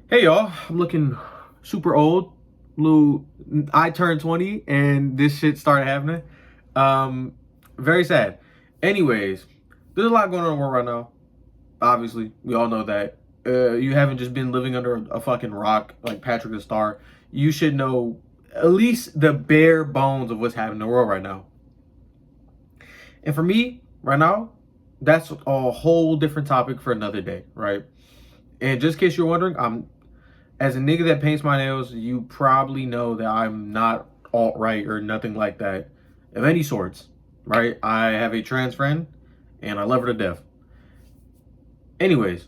Hey y'all, I'm looking super old. I turned 20 and this shit started happening. Very sad. Anyways, there's a lot going on in the world right now. Obviously, we all know that. You haven't just been living under a fucking rock like Patrick the Star. You should know at least the bare bones of what's happening in the world right now. And for me, right now, that's a whole different topic for another day, right? And just in case you're wondering, as a nigga that paints my nails, you probably know that I'm not alt-right or nothing like that of any sorts, right? I have a trans friend and I love her to death. Anyways,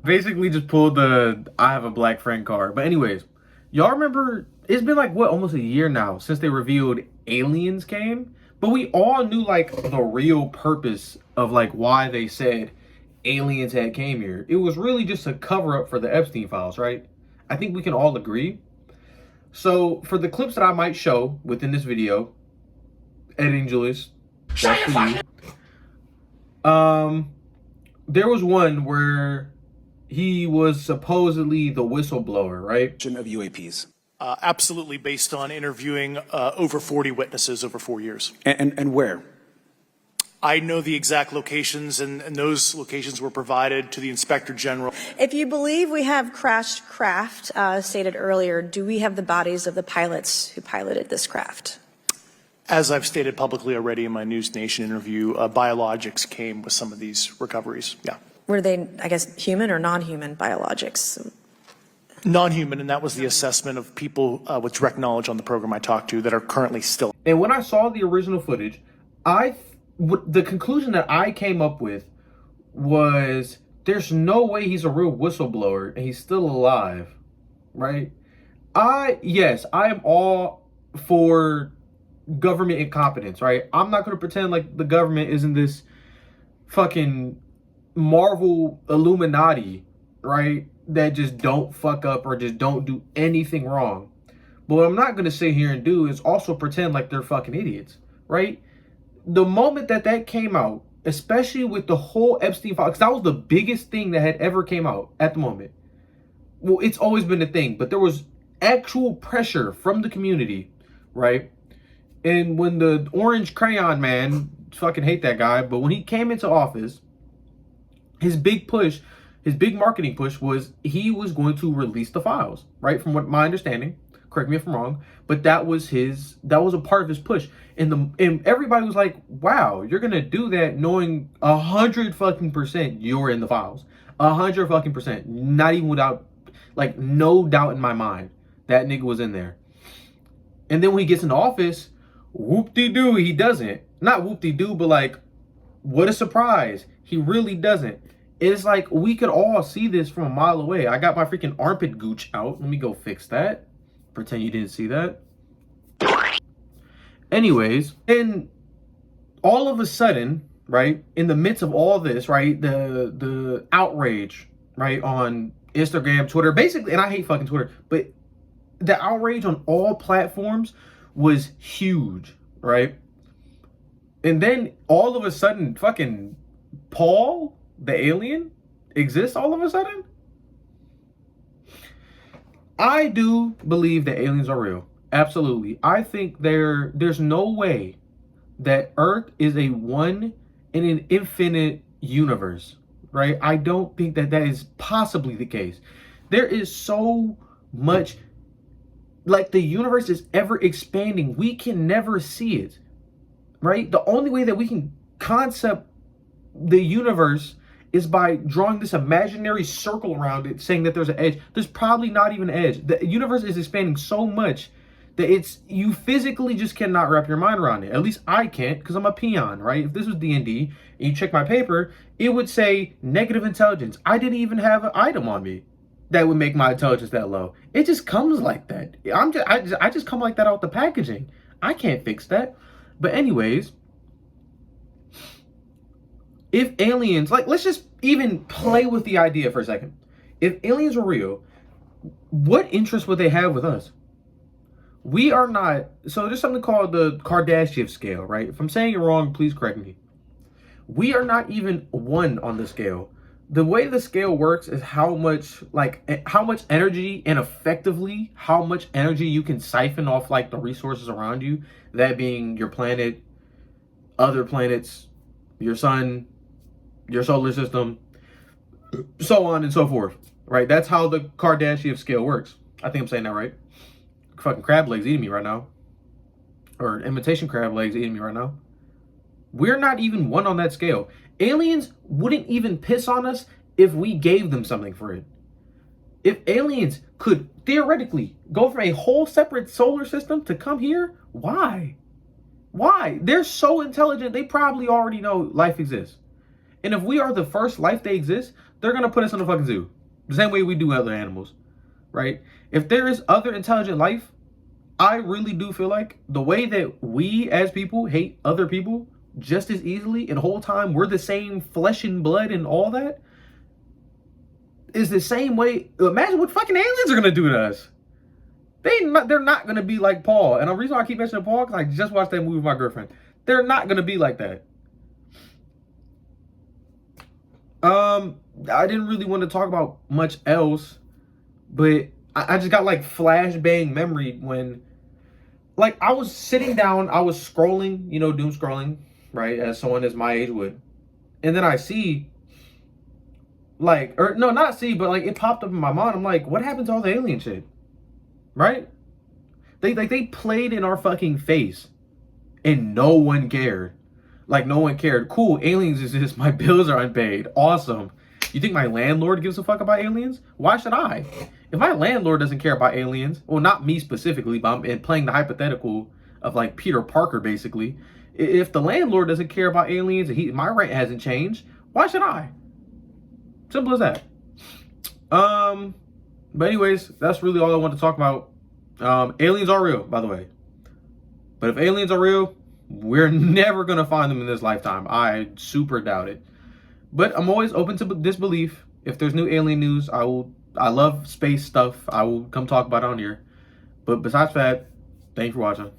basically just pulled the I have a black friend card. But anyways, y'all remember, it's been like, what, almost a year now since they revealed aliens came? But we all knew like the real purpose of like why they said aliens had came here. It was really just a cover up for the Epstein files, right? I think we can all agree. So for the clips that I might show within this video, editing Julius, that's for you. There was one where he was supposedly the whistleblower, right? Of UAPs. Absolutely, based on interviewing over 40 witnesses over 4 years. And where? I know the exact locations, and those locations were provided to the Inspector General. If you believe we have crashed craft, stated earlier, do we have the bodies of the pilots who piloted this craft? As I've stated publicly already in my News Nation interview, biologics came with some of these recoveries. Yeah. Were they, I guess, human or non-human biologics? Non-human, and that was the assessment of people with direct knowledge on the program I talked to that are currently still. And when I saw the original footage, the conclusion that I came up with was there's no way he's a real whistleblower and he's still alive, right? Yes, I am all for government incompetence, right? I'm not going to pretend like the government isn't this fucking Marvel Illuminati, right? That just don't fuck up or just don't do anything wrong. But what I'm not going to sit here and do is also pretend like they're fucking idiots, right? The moment that came out, especially with the whole Epstein file, because that was the biggest thing that had ever came out at the moment. Well, it's always been a thing, but there was actual pressure from the community, right? And when the orange crayon man, fucking hate that guy, but when he came into office, his big marketing push was he was going to release the files, right? From what my understanding, correct me if I'm wrong, but that was a part of his push. And everybody was like, wow, you're gonna do that knowing 100% you're in the files. 100%. Not even without, like, no doubt in my mind that nigga was in there. And then when he gets into office, whoop-de-doo, he doesn't. Not whoop-de-doo, but like, what a surprise. He really doesn't. It's like we could all see this from a mile away. I got my freaking armpit gooch out. Let me go fix that. Pretend you didn't see that. Anyways, and all of a sudden, right, in the midst of all this, right, the outrage, right, on Instagram, Twitter, basically, and I hate fucking Twitter, but the outrage on all platforms was huge, right? And then all of a sudden, fucking Paul, the alien, exists all of a sudden? I do believe that aliens are real. Absolutely. I think there's no way that Earth is a one in an infinite universe, right? I don't think that is possibly the case. There is so much, like, the universe is ever expanding. We can never see it, right? The only way that we can concept the universe is by drawing this imaginary circle around it, saying that there's an edge. There's probably not even an edge. The universe is expanding so much that you physically just cannot wrap your mind around it. At least I can't, because I'm a peon, right? If this was D&D and you check my paper, it would say negative intelligence. I didn't even have an item on me that would make my intelligence that low. It just comes like that. I just come like that out the packaging. I can't fix that. But anyways, if aliens, like, let's just even play with the idea for a second. If aliens were real, what interest would they have with us? We are not, so there's something called the Kardashev scale, right? If I'm saying it wrong, please correct me. We are not even one on the scale. the way the scale works is how much energy and effectively how much energy you can siphon off like the resources around you, that being your planet, other planets, your sun, your solar system, so on and so forth, right? That's how the Kardashian scale works. I think I'm saying that right. Fucking crab legs eating me right now, or imitation crab legs eating me right now. We're not even one on that scale. Aliens wouldn't even piss on us if we gave them something for it. If aliens could theoretically go from a whole separate solar system to come here, why? Why? They're so intelligent, they probably already know life exists. And if we are the first life they exist, they're going to put us in a fucking zoo. The same way we do other animals, right? If there is other intelligent life, I really do feel like the way that we as people hate other people just as easily, and the whole time we're the same flesh and blood and all that, is the same way. Imagine what fucking aliens are going to do to us. They're not going to be like Paul. And the reason why I keep mentioning Paul, because I just watched that movie with my girlfriend. They're not going to be like that. I didn't really want to talk about much else, but I just got like flashbang memory when, like, I was sitting down, I was scrolling, doom scrolling, right, as someone as my age would, and then I see, like, or no, not see, but like it popped up in my mind. I'm like, what happened to all the alien shit, right? They played in our fucking face, and no one cared. Like, no one cared. Cool, aliens exist. My bills are unpaid. Awesome. You think my landlord gives a fuck about aliens? Why should I? If my landlord doesn't care about aliens, well, not me specifically, but I'm playing the hypothetical of like Peter Parker, basically. If the landlord doesn't care about aliens and my rent hasn't changed, why should I? Simple as that. But anyways, that's really all I want to talk about. Aliens are real, by the way. But if aliens are real, we're never going to find them in this lifetime. I super doubt it. But I'm always open to disbelief. If there's new alien news, I love space stuff. I will come talk about it on here. But besides that, thanks for watching.